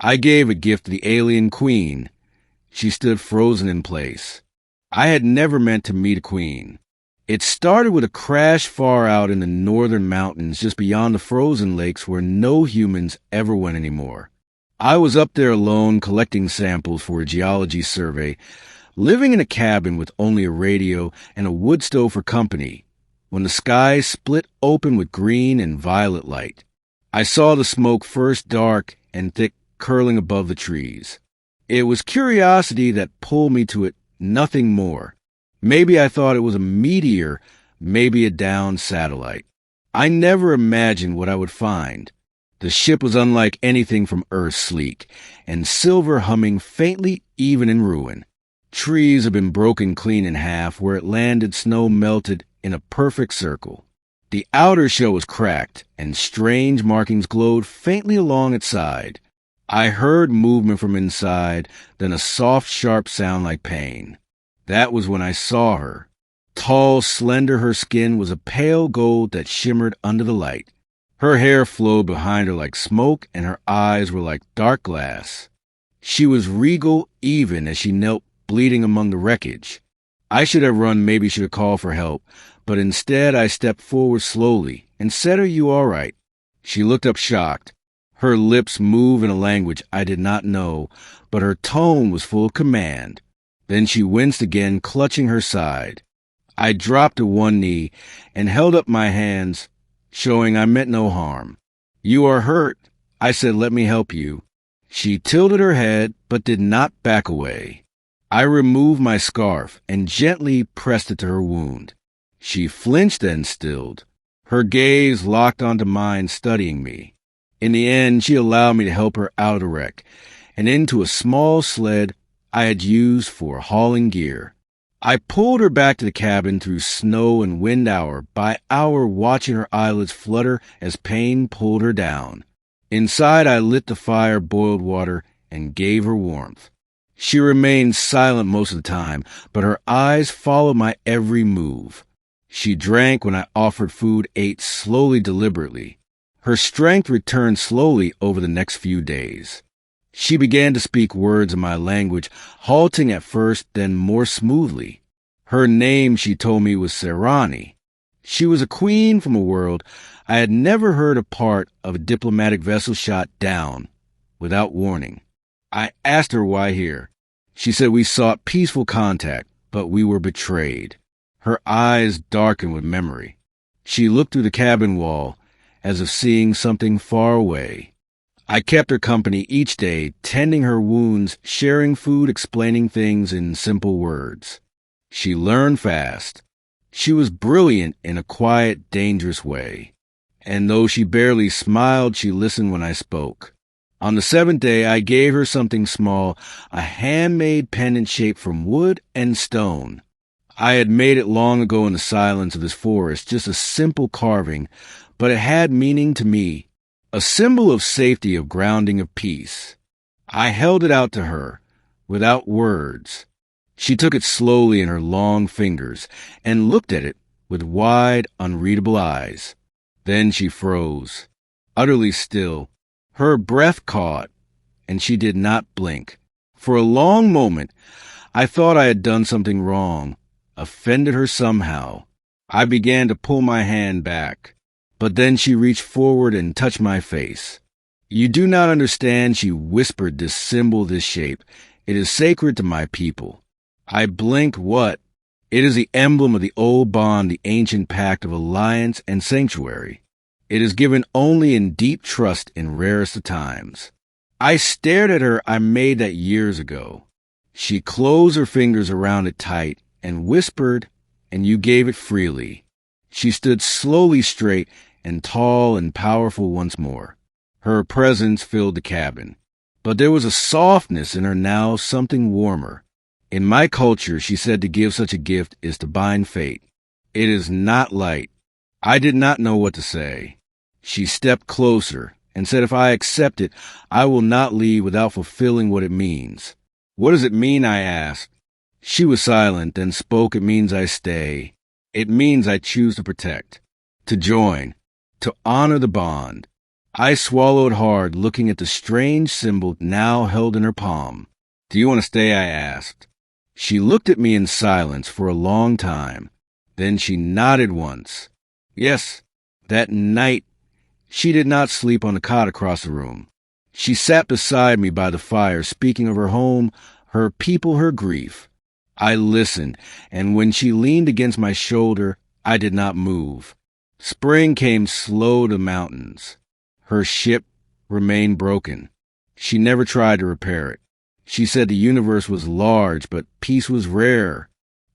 I gave a gift to the alien queen. She stood frozen in place. I had never meant to meet a queen. It started with a crash far out in the northern mountains just beyond the frozen lakes where no humans ever went anymore. I was up there alone collecting samples for a geology survey, living in a cabin with only a radio and a wood stove for company, when the sky split open with green and violet light. I saw the smoke first dark and thick curling above the trees. It was curiosity that pulled me to it, nothing more. Maybe I thought it was a meteor, maybe a downed satellite. I never imagined what I would find. The ship was unlike anything from Earth, sleek, and silver humming faintly even in ruin. Trees had been broken clean in half. Where it landed, snow melted in a perfect circle. The outer shell was cracked, and strange markings glowed faintly along its side. I heard movement from inside, then a soft, sharp sound like pain. That was when I saw her. Tall, slender, her skin was a pale gold that shimmered under the light. Her hair flowed behind her like smoke, and her eyes were like dark glass. She was regal even as she knelt bleeding among the wreckage. I should have run, maybe should have called for help, but instead I stepped forward slowly and said, "Are you all right?" She looked up shocked. Her lips moved in a language I did not know, but her tone was full of command. Then she winced again, clutching her side. I dropped to one knee and held up my hands, showing I meant no harm. "You are hurt," I said. "Let me help you." She tilted her head, but did not back away. I removed my scarf and gently pressed it to her wound. She flinched and stilled, her gaze locked onto mine, studying me. In the end, she allowed me to help her out of the wreck and into a small sled I had used for hauling gear. I pulled her back to the cabin through snow and wind, hour by hour, watching her eyelids flutter as pain pulled her down. Inside, I lit the fire, boiled water, and gave her warmth. She remained silent most of the time, but her eyes followed my every move. She drank when I offered food, ate slowly, deliberately. Her strength returned slowly over the next few days. She began to speak words in my language, halting at first, then more smoothly. Her name, she told me, was Serani. She was a queen from a world I had never heard a part of a diplomatic vessel shot down without warning. I asked her why here. She said we sought peaceful contact, but we were betrayed. Her eyes darkened with memory. She looked through the cabin wall, as if seeing something far away. I kept her company each day, tending her wounds, sharing food, explaining things in simple words. She learned fast. She was brilliant in a quiet, dangerous way. And though she barely smiled, she listened when I spoke. On the 7th day, I gave her something small, a handmade pendant shaped from wood and stone. I had made it long ago in the silence of this forest, just a simple carving, but it had meaning to me, a symbol of safety, of grounding, of peace. I held it out to her, without words. She took it slowly in her long fingers and looked at it with wide, unreadable eyes. Then she froze, utterly still. Her breath caught, and she did not blink. For a long moment, I thought I had done something wrong, offended her somehow. I began to pull my hand back. But then she reached forward and touched my face. "You do not understand," she whispered, "this symbol, this shape. It is sacred to my people." I blinked. What? It is the emblem of the old bond, the ancient pact of alliance and sanctuary. It is given only in deep trust in rarest of times. I stared at her. I made that years ago. She closed her fingers around it tight and whispered, "And you gave it freely." She stood slowly straight and tall and powerful once more. Her presence filled the cabin. But there was a softness in her now, something warmer. In my culture, she said, to give such a gift is to bind fate. It is not light. I did not know what to say. She stepped closer and said, "If I accept it, I will not leave without fulfilling what it means." "What does it mean?" I asked. She was silent, then spoke. "It means I stay. It means I choose to protect, to join, to honor the bond. I swallowed hard, looking at the strange symbol now held in her palm. "Do you want to stay?" I asked. She looked at me in silence for a long time. Then she nodded once. Yes, that night she did not sleep on the cot across the room. She sat beside me by the fire, speaking of her home, her people, her grief. I listened, and when she leaned against my shoulder, I did not move. Spring came slow to the mountains. Her ship remained broken. She never tried to repair it. She said the universe was large, but peace was rare.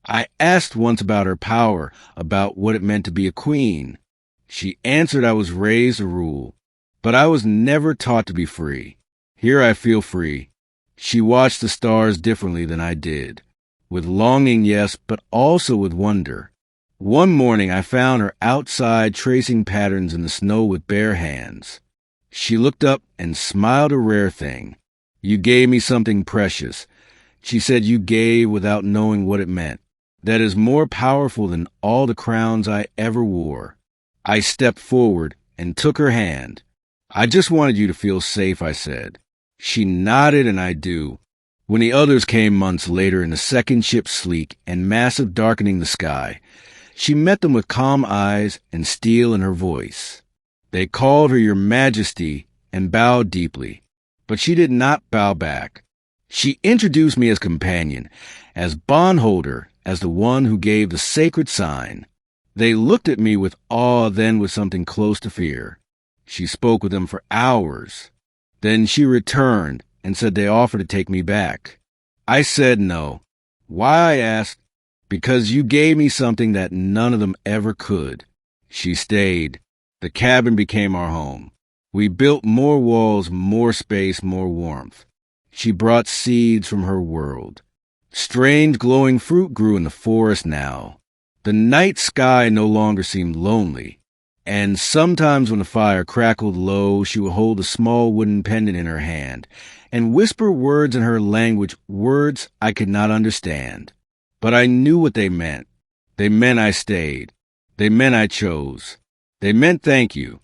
I asked once about her power, about what it meant to be a queen. She answered I was raised to rule, but I was never taught to be free. Here I feel free. She watched the stars differently than I did. With longing, yes, but also with wonder. One morning I found her outside tracing patterns in the snow with bare hands. She looked up and smiled a rare thing. "You gave me something precious." She said, "You gave without knowing what it meant. That is more powerful than all the crowns I ever wore." I stepped forward and took her hand. "I just wanted you to feel safe," I said. She nodded, and I do. When the others came months later in the second ship, sleek and massive, darkening the sky, she met them with calm eyes and steel in her voice. They called her Your Majesty and bowed deeply, but she did not bow back. She introduced me as companion, as bondholder, as the one who gave the sacred sign. They looked at me with awe, then with something close to fear. She spoke with them for hours. Then she returned and said they offered to take me back. I said no. Why, I asked. "Because you gave me something that none of them ever could." She stayed. The cabin became our home. We built more walls, more space, more warmth. She brought seeds from her world. Strange glowing fruit grew in the forest now. The night sky no longer seemed lonely. And sometimes when the fire crackled low, she would hold a small wooden pendant in her hand and whisper words in her language, words I could not understand. But I knew what they meant. They meant I stayed. They meant I chose. They meant thank you.